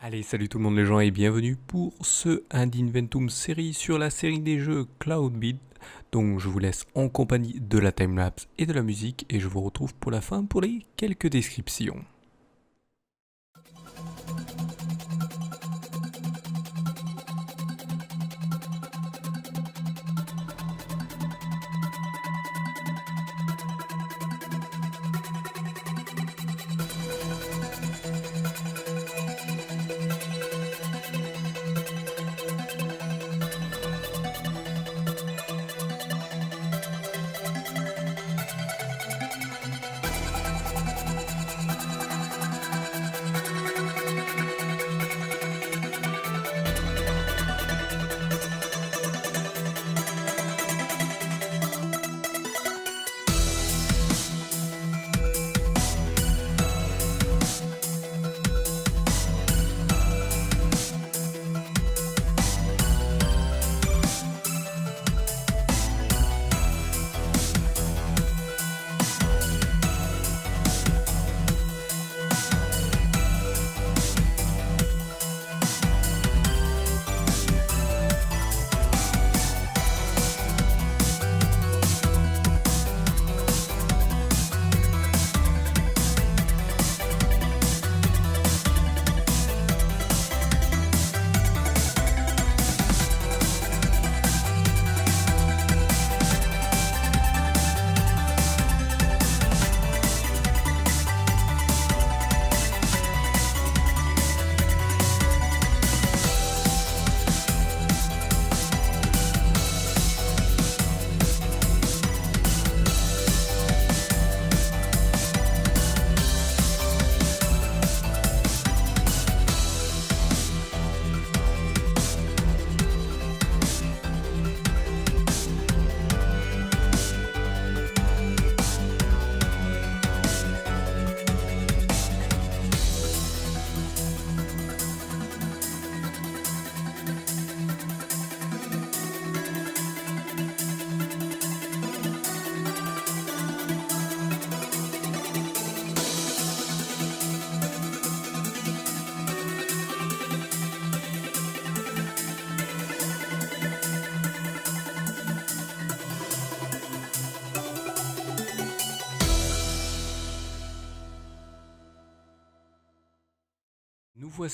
Allez, salut tout le monde les gens et bienvenue pour ce Ad Inventum série sur la série des jeux Cloud Build. Donc je vous laisse en compagnie de la timelapse et de la musique et je vous retrouve pour la fin pour les quelques descriptions.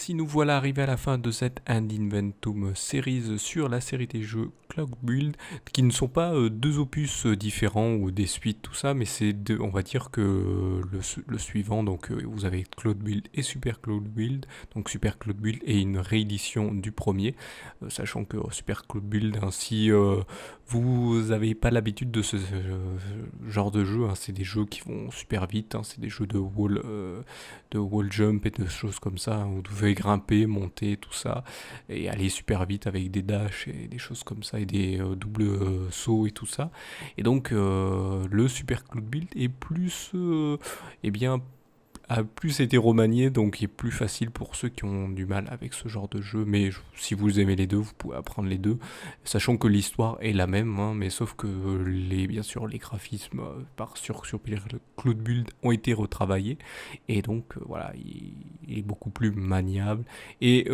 Nous voilà arrivés à la fin de cette Ad Inventum series sur la série des jeux Cloud Build, qui ne sont pas deux opus différents ou des suites, tout ça, mais c'est deux, on va dire que le suivant, donc vous avez Cloud Build et Super Cloud Build, donc Super Cloud Build est une réédition du premier, sachant que Super Cloud Build, ainsi vous n'avez pas l'habitude de ce genre de jeu, hein, c'est des jeux qui vont super vite, hein, c'est des jeux de wall jump et de choses comme ça, hein, vous devez grimper, monter, tout ça, et aller super vite avec des dashs et des choses comme ça, et des doubles sauts et tout ça. Et donc le Super Cloud Build est plus, eh bien, a plus été remanié, donc il est plus facile pour ceux qui ont du mal avec ce genre de jeu. Mais si vous aimez les deux, vous pouvez apprendre les deux, sachant que l'histoire est la même, hein, mais sauf que bien sûr les graphismes sur Cloud Build ont été retravaillés, et donc voilà, il est beaucoup plus maniable. Et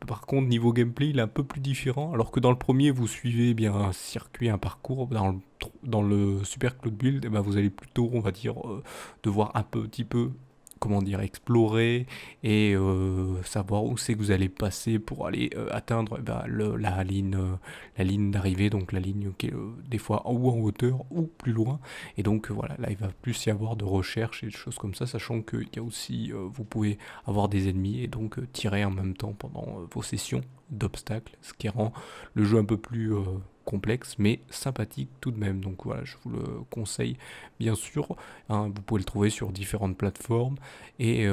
par contre niveau gameplay, il est un peu plus différent, alors que dans le premier vous suivez bien un circuit, un parcours. Dans le Super Cloud Build, eh ben, vous allez plutôt, on va dire, devoir un petit peu, comment dire, explorer et savoir où c'est que vous allez passer pour aller atteindre la ligne d'arrivée, donc la ligne qui est des fois ou en hauteur ou plus loin. Et donc voilà, là il va plus y avoir de recherche et des choses comme ça, sachant qu'il y a aussi, vous pouvez avoir des ennemis et donc tirer en même temps pendant vos sessions d'obstacles, ce qui rend le jeu un peu plus complexe mais sympathique tout de même. Donc voilà, je vous le conseille bien sûr, hein, vous pouvez le trouver sur différentes plateformes et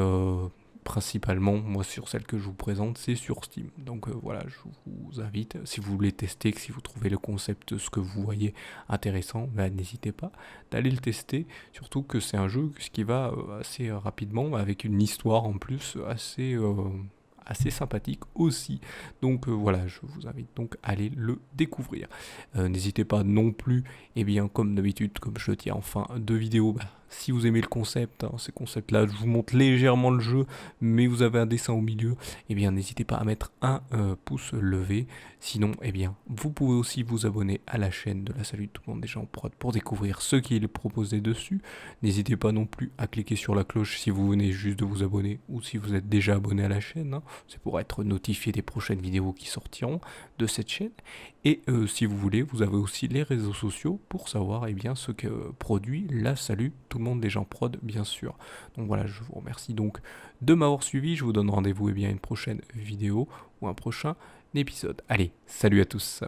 principalement, moi sur celle que je vous présente, c'est sur Steam. Donc voilà, je vous invite, si vous voulez tester, si vous trouvez le concept, ce que vous voyez intéressant, bah, n'hésitez pas d'aller le tester. Surtout que c'est un jeu qui va assez rapidement, avec une histoire en plus assez sympathique aussi. Donc voilà, je vous invite donc à aller le découvrir. N'hésitez pas non plus, et bien comme d'habitude, comme je tiens en fin de vidéo, bah, si vous aimez le concept, hein, ces concepts-là, je vous montre légèrement le jeu, mais vous avez un dessin au milieu, eh bien n'hésitez pas à mettre un pouce levé. Sinon, eh bien, vous pouvez aussi vous abonner à la chaîne de la Salut tout le monde déjà en prod pour découvrir ce qui est proposé dessus. N'hésitez pas non plus à cliquer sur la cloche si vous venez juste de vous abonner ou si vous êtes déjà abonné à la chaîne, hein. C'est pour être notifié des prochaines vidéos qui sortiront de cette chaîne. Et si vous voulez, vous avez aussi les réseaux sociaux pour savoir eh bien, ce que produit la Salut tout le monde déjà en prod, bien sûr. Donc voilà, je vous remercie donc de m'avoir suivi. Je vous donne rendez-vous eh bien, à une prochaine vidéo ou un prochain épisode. Allez, salut à tous.